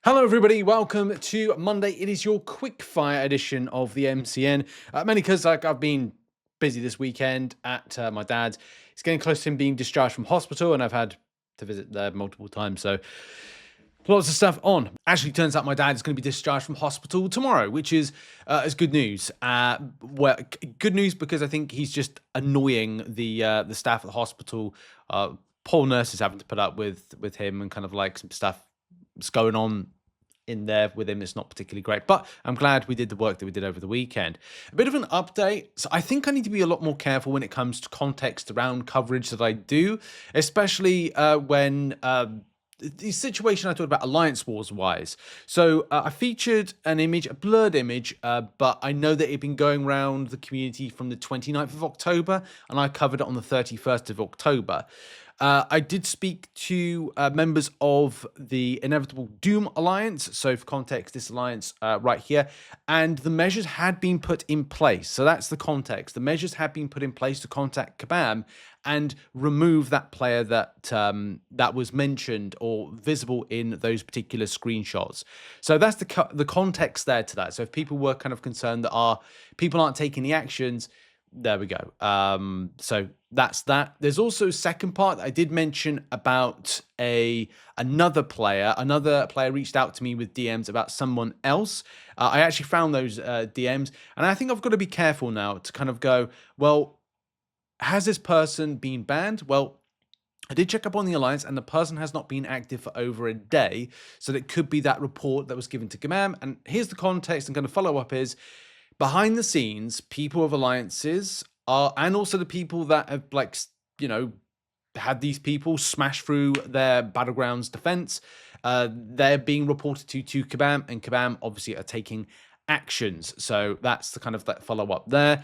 Hello everybody, welcome to Monday. It is your quick fire edition of the MCN. Mainly because I've been busy this weekend at my dad's. It's getting close to him being discharged from hospital and I've had to visit there multiple times. So lots of stuff on. Actually, turns out my dad is going to be discharged from hospital tomorrow, which is good news. Good news because I think he's just annoying the staff at the hospital. Poor nurses having to put up with him and kind of like some stuff that's going on in there with him. It's not particularly great, but I'm glad we did the work that we did over the weekend. A bit of an update. So I think I need to be a lot more careful when it comes to context around coverage that I do, especially when the situation I talked about Alliance Wars wise. So I featured an image, a blurred image, but I know that it had been going around the community from the 29th of October, and I covered it on the 31st of October. I did speak to members of the Inevitable Doom Alliance. So for context, this alliance right here, and the measures had been put in place. So that's the context. The measures had been put in place to contact Kabam and remove that player that that was mentioned or visible in those particular screenshots. So that's the context there to that. So if people were kind of concerned that people aren't taking the actions, there we go. So that's that. There's also a second part that I did mention about another player. Another player reached out to me with DMs about someone else. I actually found those DMs, and I think I've got to be careful now to kind of go, well, has this person been banned? Well, I did check up on the alliance, and the person has not been active for over a day. So that could be that report that was given to Kabam. And here's the context. I'm going to follow up is, behind the scenes, people of alliances are, and also the people that have, like, you know, had these people smash through their Battlegrounds defense, they're being reported to Kabam, and Kabam obviously are taking actions. So that's the kind of that follow up there.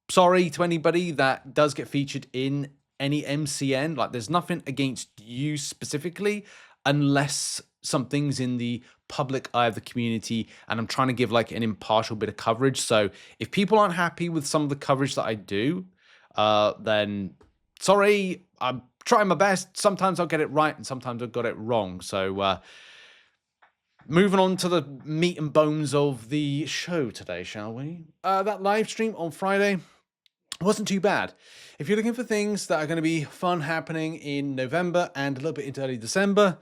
Sorry to anybody that does get featured in any MCN. Like, there's nothing against you specifically, unless something's in the public eye of the community, and I'm trying to give like an impartial bit of coverage. So if people aren't happy with some of the coverage that I do, then sorry, I'm trying my best. Sometimes I'll get it right and sometimes I've got it wrong. So moving on to the meat and bones of the show today, shall we? That live stream on Friday wasn't too bad. If you're looking for things that are going to be fun happening in November and a little bit into early December,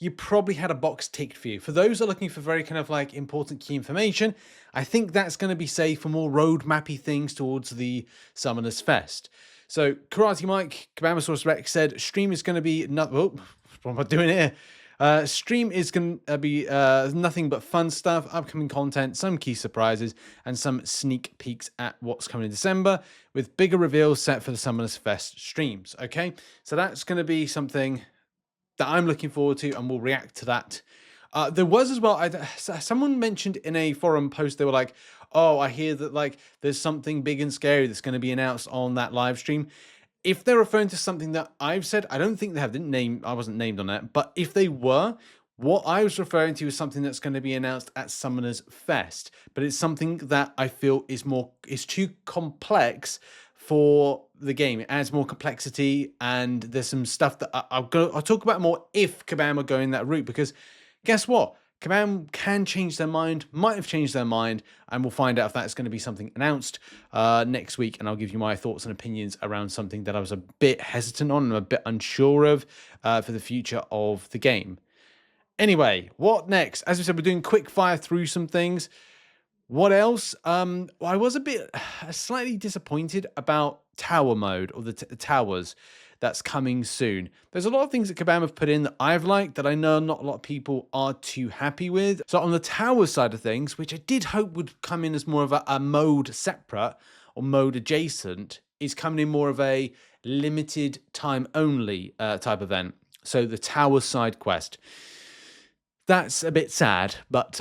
you probably had a box ticked for you. For those that are looking for very kind of like important key information, I think that's going to be safe for more roadmappy things towards the Summoners Fest. So Karate Mike, Kabamasaurus Rex said, stream is going to be, what am I doing here? Stream is going to be nothing but fun stuff, upcoming content, some key surprises, and some sneak peeks at what's coming in December, with bigger reveals set for the Summoners Fest streams. Okay, so that's going to be something that I'm looking forward to, and we'll react to that. There was as well, someone mentioned in a forum post, they were like, oh, I hear that like there's something big and scary that's going to be announced on that live stream. If they're referring to something that I've said, I don't think they have, I wasn't named on that, but if they were, what I was referring to is something that's going to be announced at Summoners Fest, but it's something that I feel is too complex for the game. It adds more complexity, and there's some stuff that I'll talk about more if Kabam are going that route, because guess what? Kabam can change their mind, might have changed their mind, and we'll find out if that's going to be something announced next week, and I'll give you my thoughts and opinions around something that I was a bit hesitant on and a bit unsure of for the future of the game. Anyway, what next? As we said, we're doing quick fire through some things. What else? I was a bit slightly disappointed about tower mode, or the towers that's coming soon. There's a lot of things that Kabam have put in that I've liked that I know not a lot of people are too happy with. So on the tower side of things, which I did hope would come in as more of a mode separate or mode adjacent, is coming in more of a limited time only type event. So the tower side quest. That's a bit sad, but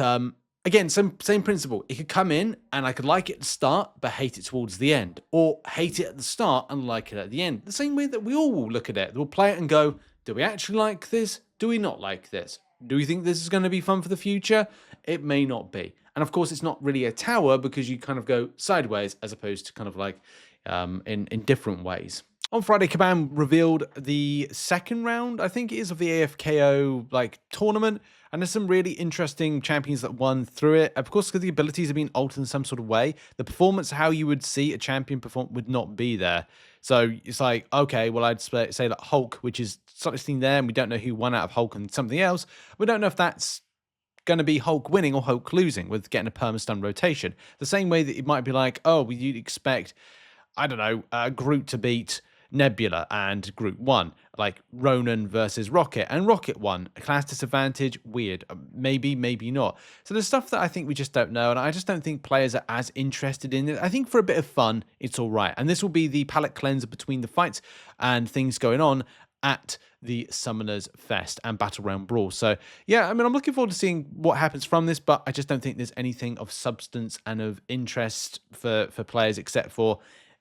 again, same principle. It could come in and I could like it at the start, but hate it towards the end. Or hate it at the start and like it at the end. The same way that we all will look at it. We'll play it and go, do we actually like this? Do we not like this? Do we think this is going to be fun for the future? It may not be. And of course, it's not really a tower because you kind of go sideways as opposed to kind of like in different ways. On Friday, Kabam revealed the second round, I think it is, of the AFKO like tournament. And there's some really interesting champions that won through it. Of course, because the abilities have been altered in some sort of way, the performance, how you would see a champion perform, would not be there. So it's like, okay, well, I'd say that Hulk, which is something there, and we don't know who won out of Hulk and something else. We don't know if that's going to be Hulk winning or Hulk losing with getting a perma-stun rotation. The same way that it might be like, oh, well, you'd expect, I don't know, Groot to beat Nebula and Groot won, like Ronan versus Rocket, and Rocket won. A class disadvantage, weird. Maybe, maybe not. So there's stuff that I think we just don't know, and I just don't think players are as interested in it. I think for a bit of fun, it's all right. And this will be the palette cleanser between the fights and things going on at the Summoners Fest and Battle Round Brawl. So yeah, I mean, I'm looking forward to seeing what happens from this, but I just don't think there's anything of substance and of interest for players, except for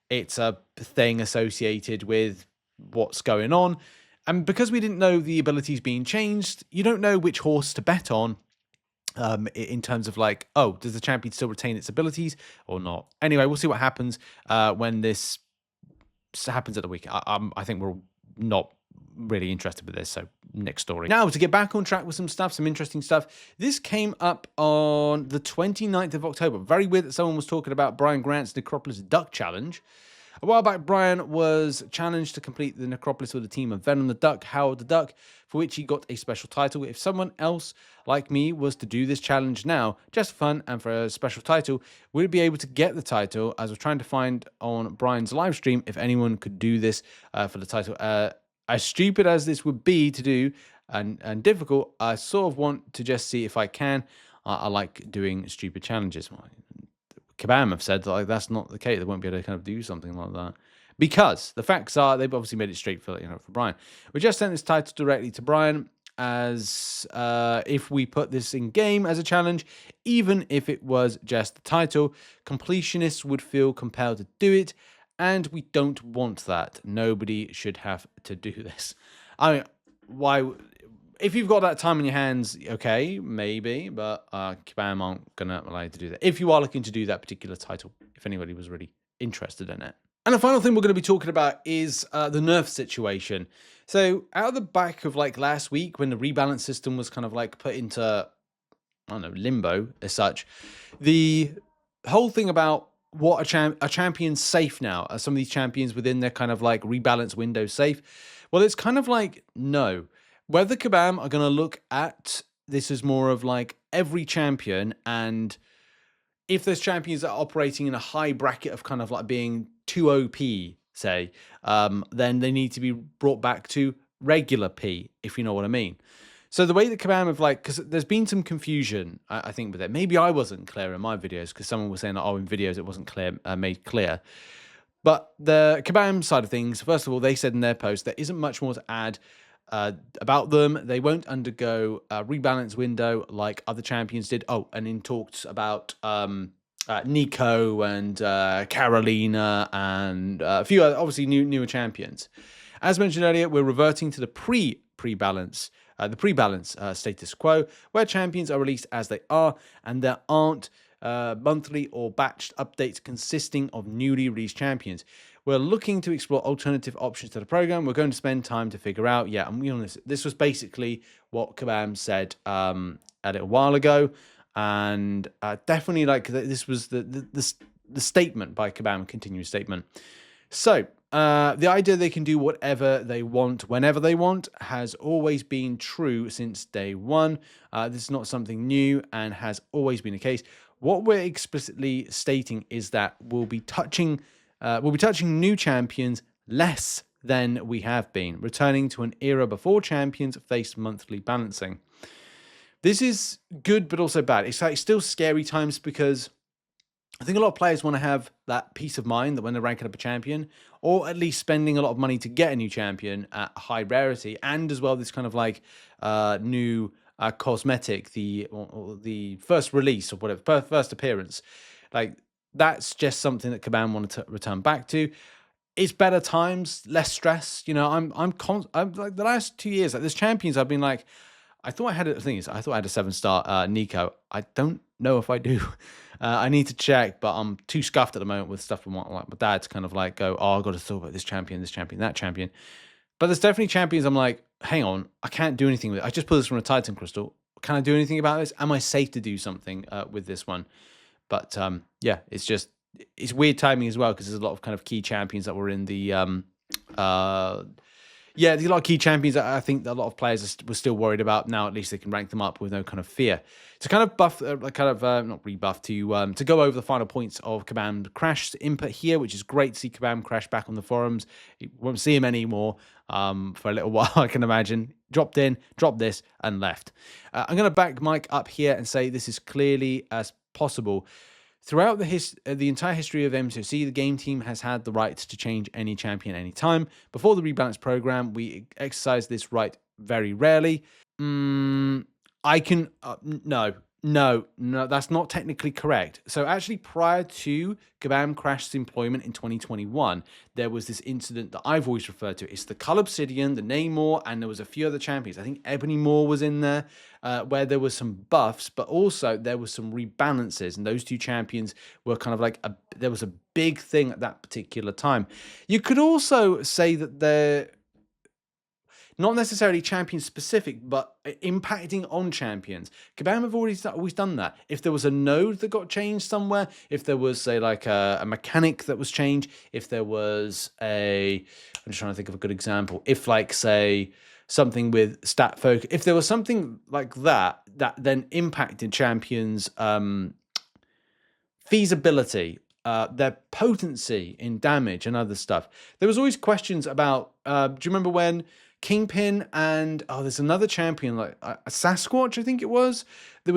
it's a thing associated with what's going on. And because we didn't know the abilities being changed, you don't know which horse to bet on in terms of like, oh, does the champion still retain its abilities or not? Anyway, we'll see what happens when this happens at the weekend. I think we're not really interested with this, so next story. Now, to get back on track with some stuff, some interesting stuff. This came up on the 29th of October. Very weird that someone was talking about Brian Grant's Necropolis Duck Challenge. A while back, Brian was challenged to complete the Necropolis with a team of Venom the Duck, Howard the Duck, for which he got a special title. If someone else like me was to do this challenge now, just for fun and for a special title, would it be able to get the title? As I was trying to find on Brian's live stream if anyone could do this for the title. As stupid as this would be to do and difficult, I sort of want to just see if I can. I like doing stupid challenges. Kabam have said that, like, that's not the case. They won't be able to kind of do something like that. Because the facts are, they've obviously made it straight for Brian. We just sent this title directly to Brian as if we put this in game as a challenge, even if it was just the title, completionists would feel compelled to do it. And we don't want that. Nobody should have to do this. I mean, why? If you've got that time on your hands, okay, maybe, but Kabam aren't going to allow you to do that. If you are looking to do that particular title, if anybody was really interested in it. And the final thing we're going to be talking about is the nerf situation. So out of the back of like last week when the rebalance system was kind of like put into, I don't know, limbo as such, the whole thing about what a champion's safe now. Are some of these champions within their kind of like rebalance window safe? Well, it's kind of like no. Whether Kabam are going to look at this as more of like every champion, and if there's champions that are operating in a high bracket of kind of like being too OP, say, then they need to be brought back to regular P, if you know what I mean. So the way that Kabam have like, because there's been some confusion, I think, with it. Maybe I wasn't clear in my videos because someone was saying, oh, in videos it wasn't clear, made clear. But the Kabam side of things, first of all, they said in their post there isn't much more to add about them. They won't undergo a rebalance window like other champions did. Oh, and in talks about Nico and Carolina and a few other, obviously newer champions. As mentioned earlier, we're reverting to the pre-balance status quo, where champions are released as they are, and there aren't monthly or batched updates consisting of newly released champions. We're looking to explore alternative options to the program. We're going to spend time to figure out. Yeah, I'm being honest. This was basically what Kabam said a little while ago, and definitely like this was the statement by Kabam, continuous statement. So the idea they can do whatever they want, whenever they want, has always been true since day one. This is not something new and has always been the case. What we're explicitly stating is that we'll be touching new champions less than we have been, returning to an era before champions faced monthly balancing. This is good, but also bad. It's like still scary times because I think a lot of players want to have that peace of mind that when they're ranking up a champion, or at least spending a lot of money to get a new champion at high rarity, and as well this kind of like new cosmetic, the first release or whatever, first appearance, like that's just something that Kabam wanted to return back to. It's better times, less stress. You know, I'm like the last 2 years, like there's champions I've been like, I thought I had the thing is, I thought I had a 7-star Nico. I don't know if I do. I need to check, but I'm too scuffed at the moment with stuff from like my dad to kind of like go, oh, I've got to talk about this champion, that champion. But there's definitely champions I'm like, hang on, I can't do anything with it. I just pulled this from a Titan Crystal. can I do anything about this? Am I safe to do something with this one? But yeah, it's weird timing as well, because there's a lot of kind of key champions that were in the there's a lot of key champions that I think that a lot of players were still worried about. Now at least they can rank them up with no kind of fear. To kind of buff, not rebuff, to go over the final points of Kabam Crash's input here, which is great to see Kabam Crash back on the forums. You won't see him anymore for a little while, I can imagine. Dropped in, dropped this, and left. I'm going to back Mike up here and say this is clearly as possible. Throughout the entire history of MCOC, the game team has had the right to change any champion anytime. Before the Rebalance program, we exercised this right very rarely. I can... No, that's not technically correct. So actually, prior to Kabam Crash's employment in 2021, there was this incident that I've always referred to. It's the Cull Obsidian, the Namor, and there was a few other champions. I think Ebony Moore was in there, where there was some buffs, but also there was some rebalances, and those two champions were kind of like there was a big thing at that particular time. You could also say that they're not necessarily champion specific, but impacting on champions. Kabam have always done that. If there was a node that got changed somewhere, if there was, say, like a mechanic that was changed, if there was I'm just trying to think of a good example. If, like, say, something with stat focus, if there was something like that then impacted champions' feasibility, their potency in damage and other stuff. There was always questions about, do you remember when Kingpin and there's another champion like a Sasquatch, I think it was, they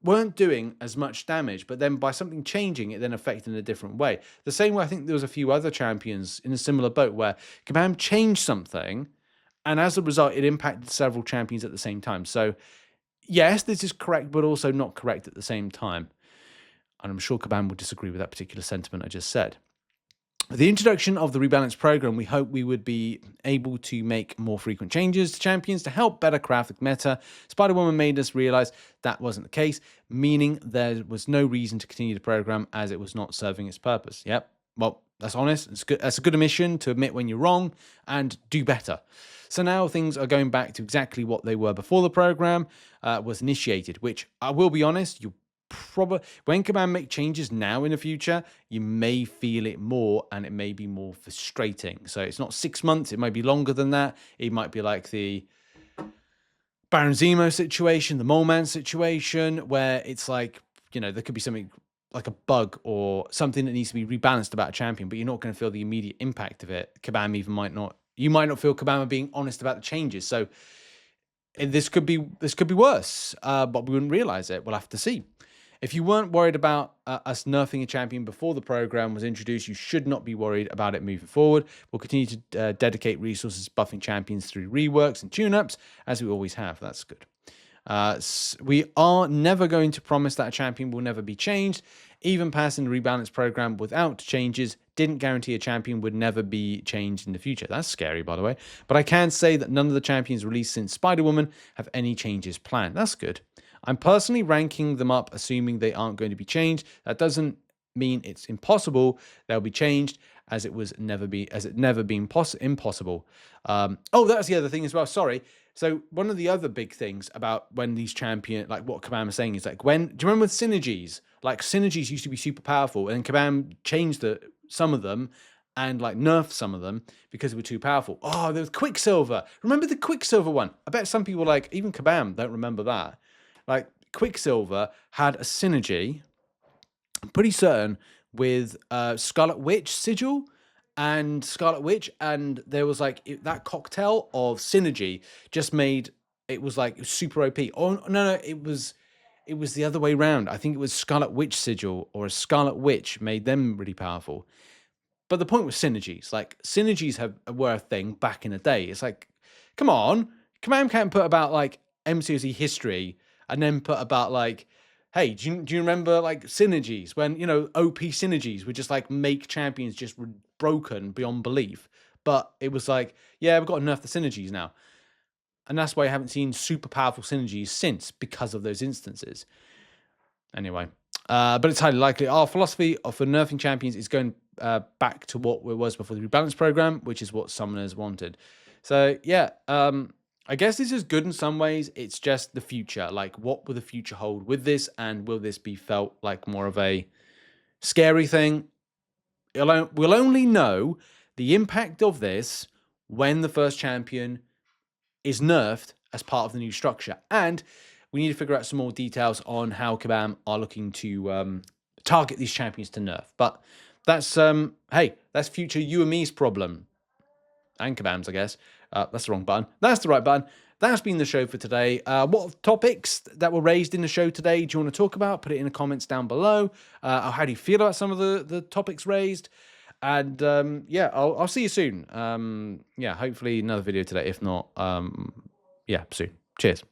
weren't doing as much damage, but then by something changing, it then affected in a different way. The same way I think there was a few other champions in a similar boat where Kabam changed something, and as a result, it impacted several champions at the same time. So yes, this is correct, but also not correct at the same time. And I'm sure Kabam would disagree with that particular sentiment I just said. With the introduction of the Rebalance program, we hope we would be able to make more frequent changes to champions to help better craft the meta. Spider-Woman made us realize that wasn't the case, meaning there was no reason to continue the program as it was not serving its purpose. Yep, well, that's honest. It's good. That's a good admission to admit when you're wrong and do better. So now things are going back to exactly what they were before the program was initiated, which I will be honest, when Kabam make changes now in the future, you may feel it more, and it may be more frustrating. So it's not 6 months, it might be longer than that. It might be like the Baron Zemo situation, the Mole Man situation, where it's like, there could be something like a bug or something that needs to be rebalanced about a champion, but you're not going to feel the immediate impact of it. You might not feel Kabam being honest about the changes. So this could be worse, but we wouldn't realize it. We'll have to see. If you weren't worried about us nerfing a champion before the program was introduced, you should not be worried about it moving forward. We'll continue to dedicate resources buffing champions through reworks and tune-ups, as we always have. That's good. We are never going to promise that a champion will never be changed. Even passing the Rebalance program without changes didn't guarantee a champion would never be changed in the future. That's scary, by the way. But I can say that none of the champions released since Spider-Woman have any changes planned. That's good. I'm personally ranking them up, assuming they aren't going to be changed. That doesn't mean it's impossible. They'll be changed, as it never been impossible. That's the other thing as well. Sorry. So one of the other big things about when these champions, like what Kabam is saying, is like do you remember with synergies? Like synergies used to be super powerful, and Kabam changed some of them and like nerfed some of them because they were too powerful. Oh, there was Quicksilver. Remember the Quicksilver one? I bet some people, like even Kabam, don't remember that. Like Quicksilver had a synergy, I'm pretty certain, with Scarlet Witch sigil and Scarlet Witch, and there was like that cocktail of synergy just made it was super OP. Oh no, it was the other way around. I think it was Scarlet Witch sigil or a Scarlet Witch made them really powerful. But the point was synergies. Like synergies were a thing back in the day. It's like, come on, Kabam can't put about like MCOC history and then put about like, hey, do you remember like synergies when, OP synergies would just like make champions just broken beyond belief. But it was like, yeah, we've got to nerf the synergies now. And that's why I haven't seen super powerful synergies since, because of those instances. Anyway, but it's highly likely our philosophy for nerfing champions is going back to what it was before the Rebalance program, which is what summoners wanted. So yeah, I guess this is good in some ways. It's just the future. Like, what will the future hold with this? And will this be felt like more of a scary thing? We'll only know the impact of this when the first champion is nerfed as part of the new structure. And we need to figure out some more details on how Kabam are looking to target these champions to nerf. But that's, hey, that's future you and me's problem. And Kabam's, I guess. That's the wrong button. That's the right button. That's been the show for today. What topics that were raised in the show today do you want to talk about? Put it in the comments down below. How do you feel about some of the topics raised? And yeah, I'll see you soon. Yeah, hopefully another video today. If not, yeah, soon. Cheers.